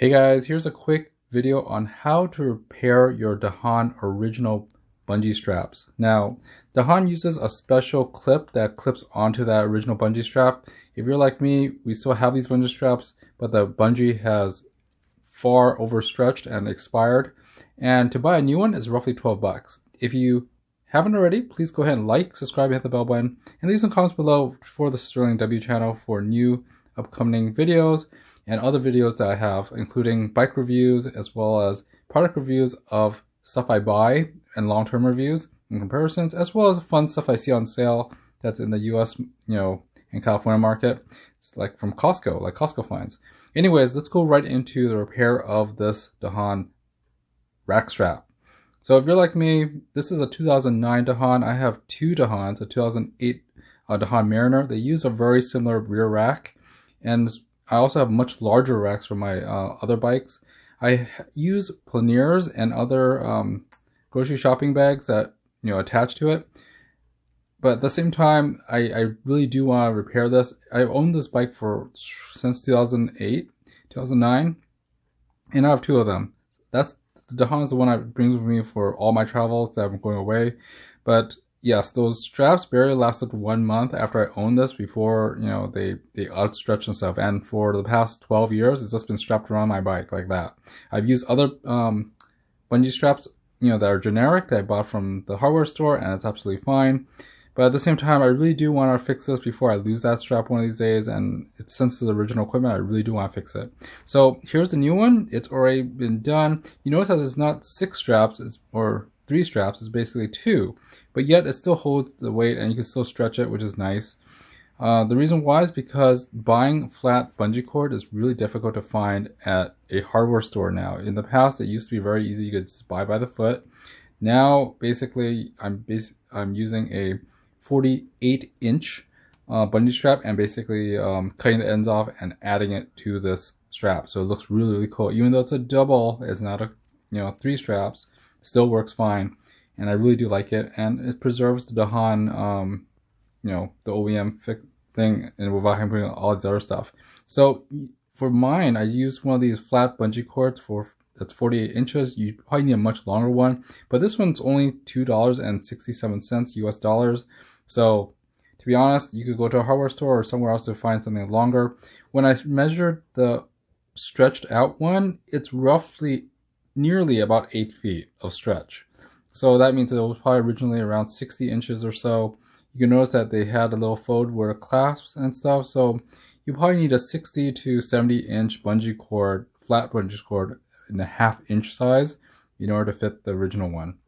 Hey guys, here's a quick video on how to repair your Dahon original bungee straps. Now, Dahon uses a special clip that clips onto that original bungee strap. If you're like me, we still have these bungee straps, but the bungee has far overstretched and expired. And to buy a new one is roughly 12 bucks. If you haven't already, please go ahead and like, subscribe, hit the bell button, and leave some comments below for the SterlingW channel for new upcoming videos and other videos that I have, including bike reviews as well as product reviews of stuff I buy and long-term reviews and comparisons, as well as fun stuff I see on sale that's in the US, and California market. It's like from Costco, like Costco finds. Anyways, let's go right into the repair of this Dahon rack strap. So if you're like me, this is a 2009 Dahon. I have two Dahons, a 2008 Dahon Mariner. They use a very similar rear rack, and I also have much larger racks for my other bikes. I use panniers and other grocery shopping bags that attach to it. But at the same time, I really do want to repair this. I owned this bike since 2008, 2009, and I have two of them. The Dahon is the one that brings with me for all my travels that I'm going away. But yes, those straps barely lasted 1 month after I owned this before, they outstretched and stuff. And for the past 12 years, it's just been strapped around my bike like that. I've used other bungee straps, that are generic that I bought from the hardware store, and it's absolutely fine. But at the same time, I really do want to fix this before I lose that strap one of these days. And since the original equipment, I really do want to fix it. So here's the new one. It's already been done. You notice that it's not 6 straps or 3 straps. It's basically 2. But yet it still holds the weight and you can still stretch it, which is nice. The reason why is because buying flat bungee cord is really difficult to find at a hardware store now. In the past, it used to be very easy. You could just buy by the foot. Now, basically, I'm using a 48-inch bungee strap and basically cutting the ends off and adding it to this strap. So it looks really, really cool. Even though it's a double, it's not a 3 straps, still works fine. And I really do like it, and it preserves the Dahon, the OEM thing, and without having all this other stuff. So for mine, I used one of these flat bungee cords that's 48 inches. You probably need a much longer one, but this one's only $2.67 US dollars. So to be honest, you could go to a hardware store or somewhere else to find something longer. When I measured the stretched out one, it's nearly about 8 feet of stretch. So that means it was probably originally around 60 inches or so. You can notice that they had a little fold where it clasps and stuff. So you probably need a 60 to 70 inch bungee cord, flat bungee cord in a 1/2 inch size in order to fit the original one.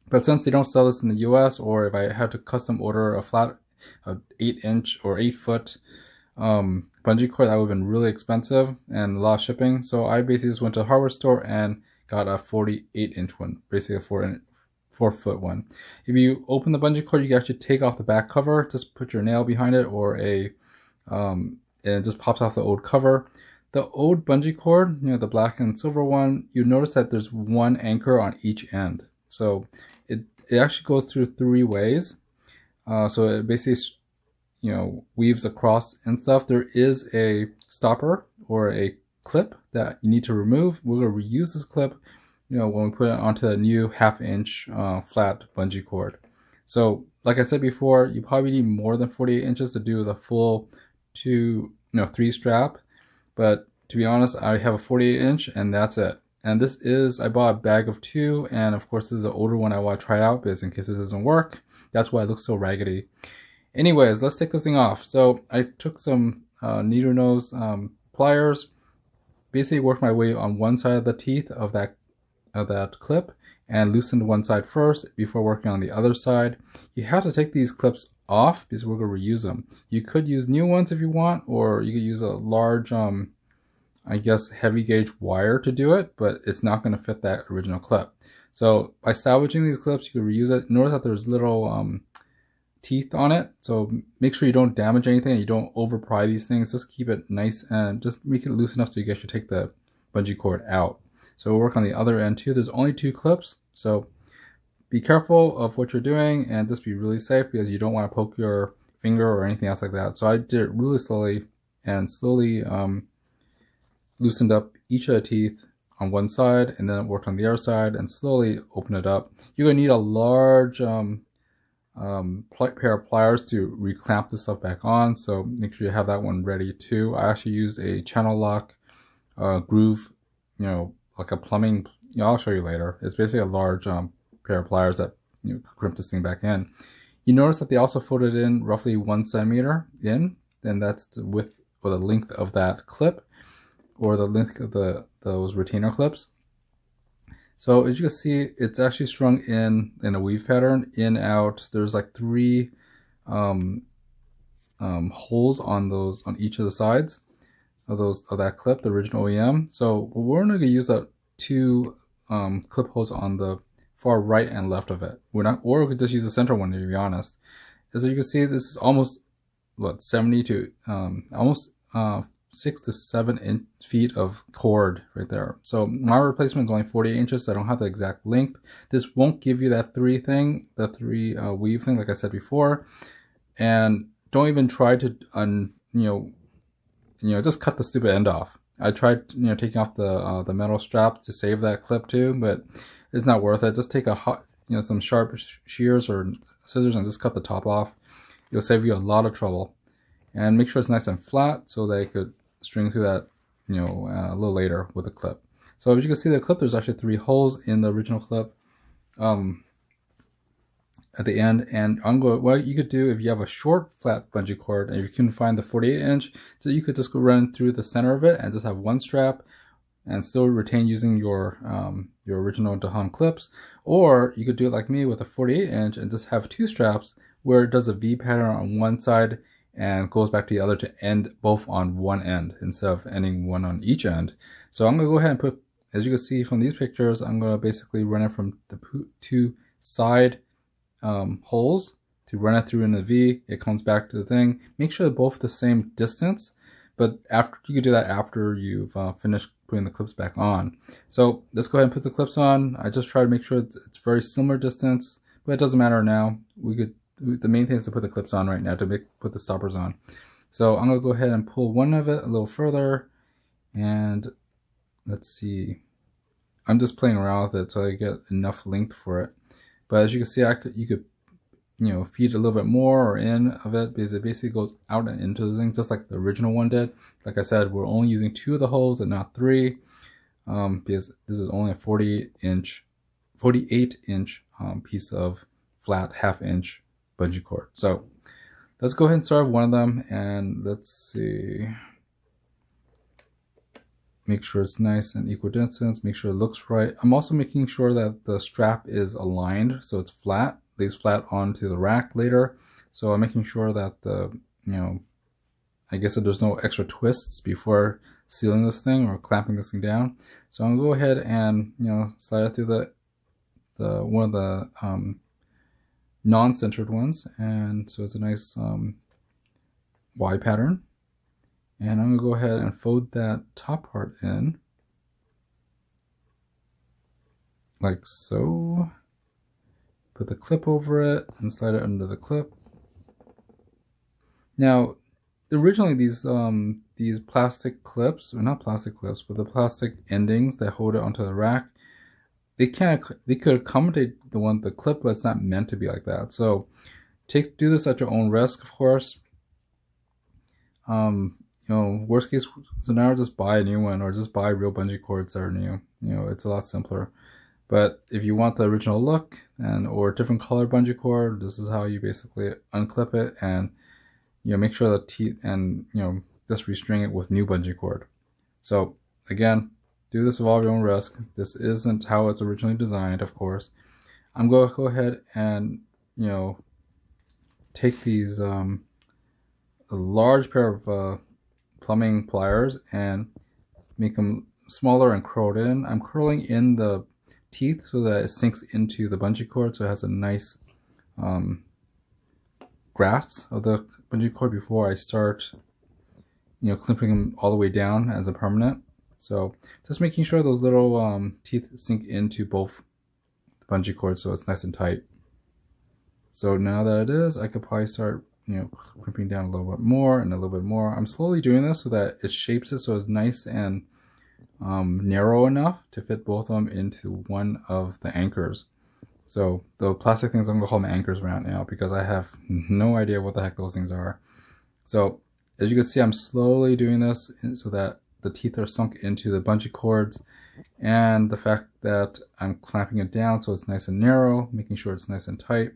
But since they don't sell this in the US, or if I had to custom order a 8-inch or 8-foot bungee cord, that would have been really expensive and a lot of shipping. So I basically just went to the hardware store and got a 48-inch one, basically a 4-foot one. If you open the bungee cord, you can actually take off the back cover, just put your nail behind it, or and it just pops off the old cover. The old bungee cord, the black and silver one, you notice that there's one anchor on each end. So it actually goes through 3 ways. So it basically, weaves across and stuff. There is a stopper or a clip that you need to remove. We're going to reuse this clip, when we put it onto the new 1/2 inch flat bungee cord. So like I said before, you probably need more than 48 inches to do the full 3 strap. But to be honest, I have a 48-inch and that's it. And I bought a bag of 2, and of course this is an older one I want to try out, because in case it doesn't work. That's why it looks so raggedy. Anyways, let's take this thing off. So I took some needle nose pliers, basically worked my way on one side of the teeth of that clip and loosened one side first before working on the other side. You have to take these clips off because we're going to reuse them. You could use new ones if you want, or you could use a large I guess heavy gauge wire to do it, but it's not going to fit that original clip. So by salvaging these clips, you can reuse it. Notice that there's little teeth on it, so make sure you don't damage anything, you don't over pry these things. Just keep it nice and just make it loose enough so you can actually take the bungee cord out. So we'll work on the other end too. There's only 2 clips, so be careful of what you're doing and just be really safe, because you don't want to poke your finger or anything else like that. So I did it really slowly and loosened up each of the teeth on one side and then worked on the other side and slowly open it up. You're going to need a large pair of pliers to reclamp this stuff back on, so make sure you have that one ready too. I actually use a channel lock groove, like a plumbing, I'll show you later. It's basically a large pair of pliers that crimp this thing back in. You notice that they also folded in roughly 1 centimeter in, and that's the width or the length of that clip, or the length of those retainer clips. So as you can see, it's actually strung in a weave pattern, in, out. There's like 3 holes on each of the sides of that clip, the original OEM. So we're only going to use that 2 clip holes on the far right and left of it. Or we could just use the center one, to be honest. As you can see, this is almost 70 to almost 6 to 7 feet of cord right there. So my replacement is only 48 inches, so I don't have the exact length. This won't give you that 3 weave thing, like I said before. And don't even try to just cut the stupid end off. I tried taking off the metal strap to save that clip too, but it's not worth it. Just take some sharp shears or scissors and just cut the top off. It'll save you a lot of trouble. And make sure it's nice and flat so they could string through that a little later with a clip. So as you can see, the clip, there's actually 3 holes in the original clip at the end. And what you could do if you have a short flat bungee cord and you can find the 48 inch, so you could just go run through the center of it and just have 1 strap and still retain using your original Dahon clips. Or you could do it like me with a 48 inch and just have 2 straps where it does a V pattern on one side and goes back to the other to end both on one end instead of ending one on each end. So I'm going to go ahead and put, as you can see from these pictures, I'm going to basically run it from the 2 side holes to run it through in a V. It comes back to the thing. Make sure they're both the same distance, but you could do that after you've finished putting the clips back on. So let's go ahead and put the clips on. I just try to make sure it's very similar distance, but it doesn't matter now. The main thing is to put the clips on right now to put the stoppers on. So I'm going to go ahead and pull one of it a little further, and let's see. I'm just playing around with it so I get enough length for it. But as you can see, you could feed a little bit more or in of it, because it basically goes out and into the thing just like the original one did. Like I said, we're only using 2 of the holes and not 3, because this is only a 48 inch piece of flat 1/2 inch bungee cord. So let's go ahead and start with one of them, and let's see. Make sure it's nice and equal distance. Make sure it looks right. I'm also making sure that the strap is aligned so it's flat, lays flat onto the rack later. So I'm making sure that I guess that there's no extra twists before sealing this thing or clamping this thing down. So I'm gonna go ahead and slide it through the one of the non-centered ones, and so it's a nice Y pattern. And I'm going to go ahead and fold that top part in like so. Put the clip over it and slide it under the clip. Now originally these plastic clips, or not plastic clips, but the plastic endings that hold it onto the rack, they could accommodate the clip, but it's not meant to be like that. So do this at your own risk, of course. Worst case scenario, just buy a new one or just buy real bungee cords that are new. It's a lot simpler. But if you want the original look or a different color bungee cord, this is how you basically unclip it and make sure the teeth and just restring it with new bungee cord. So again, do this with all your own risk. This isn't how it's originally designed, of course. I'm going to go ahead and take these a large pair of plumbing pliers and make them smaller and curled in. I'm curling in the teeth so that it sinks into the bungee cord, so it has a nice grasp of the bungee cord before I start clipping them all the way down as a permanent. So just making sure those little teeth sink into both the bungee cords so it's nice and tight. So now that it is, I could probably start crimping down a little bit more and a little bit more. I'm slowly doing this so that it shapes it so it's nice and narrow enough to fit both of them into one of the anchors. So the plastic things, I'm gonna call them anchors right now because I have no idea what the heck those things are. So as you can see, I'm slowly doing this so that the teeth are sunk into the bungee cords, and the fact that I'm clamping it down so it's nice and narrow, making sure it's nice and tight.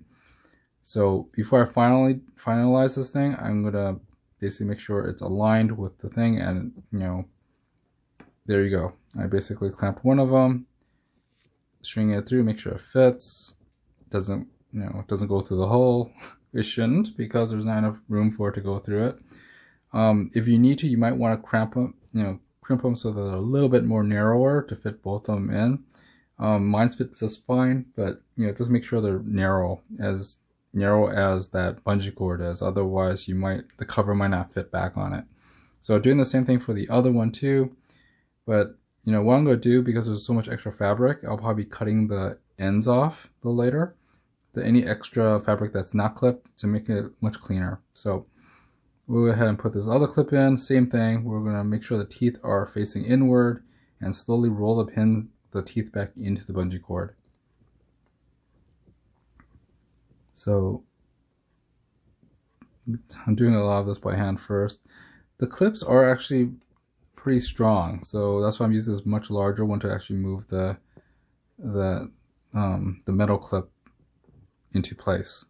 So before I finalize this thing, I'm gonna basically make sure it's aligned with the thing, and there you go. I basically clamped one of them, string it through, make sure it fits. Doesn't go through the hole. It shouldn't, because there's not enough room for it to go through it. If you need to, you might want to crimp them so that they're a little bit more narrower to fit both of them in. Mine's fit just fine, but just make sure they're narrow as that bungee cord is. Otherwise, the cover might not fit back on it. So doing the same thing for the other one too. But what I'm going to do, because there's so much extra fabric, I'll probably be cutting the ends off a little later. Any extra fabric that's not clipped to make it much cleaner. So we'll go ahead and put this other clip in. Same thing. We're going to make sure the teeth are facing inward and slowly roll the teeth back into the bungee cord. So I'm doing a lot of this by hand first. The clips are actually pretty strong, so that's why I'm using this much larger one to actually move the metal clip into place.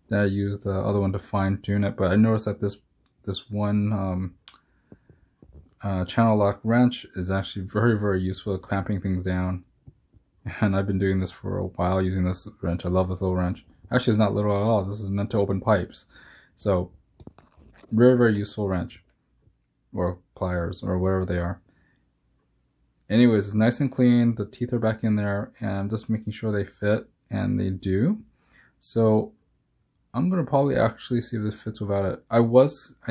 Then I use the other one to fine tune it, but I noticed that this one channel lock wrench is actually very, very useful at clamping things down. And I've been doing this for a while using this wrench. I love this little wrench. Actually, it's not little at all. This is meant to open pipes. So very, very useful wrench, or pliers, or whatever they are. Anyways, it's nice and clean. The teeth are back in there, and I'm just making sure they fit, and they do. So I'm gonna probably actually see if this fits without it. I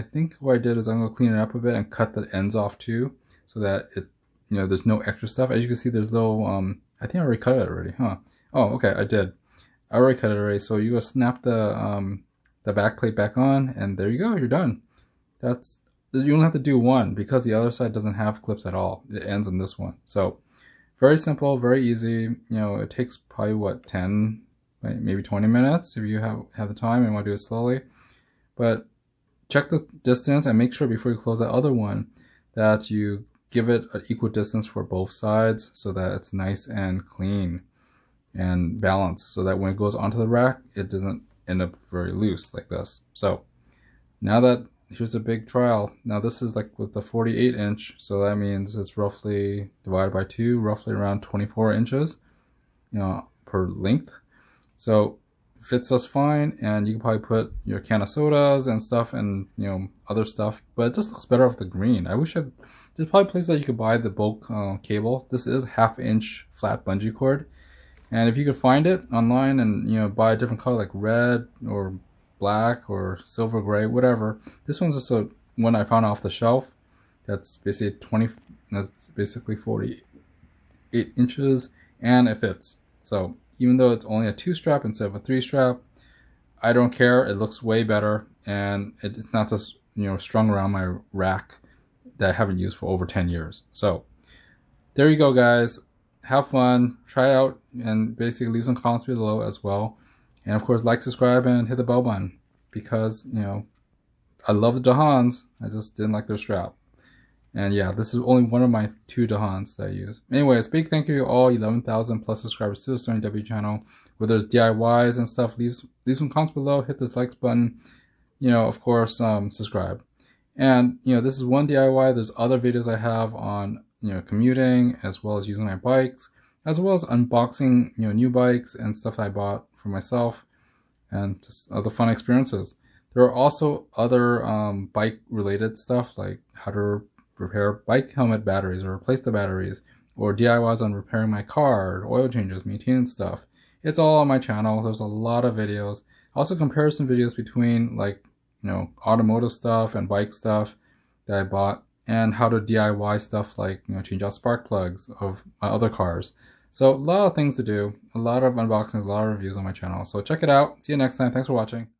think what I did is I'm gonna clean it up a bit and cut the ends off too, so that it, there's no extra stuff. As you can see, there's little, I think I already cut it already, huh? Oh, okay, I did. I already cut it already. So you go snap the back plate back on, and there you go, you're done. You only have to do one, because the other side doesn't have clips at all. It ends on this one. So very simple, very easy. It takes probably what, 10, maybe 20 minutes if you have the time and want to do it slowly. But check the distance and make sure before you close that other one that you give it an equal distance for both sides, so that it's nice and clean and balanced, so that when it goes onto the rack, it doesn't end up very loose like this. So now that, here's a big trial. Now this is like with the 48 inch, so that means it's roughly divided by 2, roughly around 24 inches, per length. So it fits us fine, and you can probably put your can of sodas and stuff, and other stuff, but it just looks better with the green. I wish there's probably places that you could buy the bulk cable. This is 1/2 inch flat bungee cord, and if you could find it online and buy a different color like red or black or silver gray, whatever. This one's just a one I found off the shelf. That's basically 48 inches, and it fits. So even though it's only a 2-strap instead of a 3-strap, I don't care. It looks way better, and it's not just strung around my rack that I haven't used for over 10 years. So there you go, guys. Have fun, try it out, and basically leave some comments below as well. And of course, like, subscribe, and hit the bell button, because, I love the Dahons. I just didn't like their strap. And yeah, this is only one of my 2 Dahons that I use. Anyways, big thank you to all 11,000 plus subscribers to the SterlingW channel. Whether it's DIYs and stuff, leave some comments below, hit this likes button. Of course, subscribe. And, this is one DIY. There's other videos I have on, commuting, as well as using my bikes, as well as unboxing, new bikes and stuff I bought for myself, and just other fun experiences. There are also other bike related stuff, like how to repair bike helmet batteries or replace the batteries, or DIYs on repairing my car, oil changes, maintenance stuff. It's all on my channel. There's a lot of videos. Also comparison videos between automotive stuff and bike stuff that I bought, and how to DIY stuff like change out spark plugs of my other cars. So a lot of things to do, a lot of unboxings, a lot of reviews on my channel. So check it out. See you next time. Thanks for watching.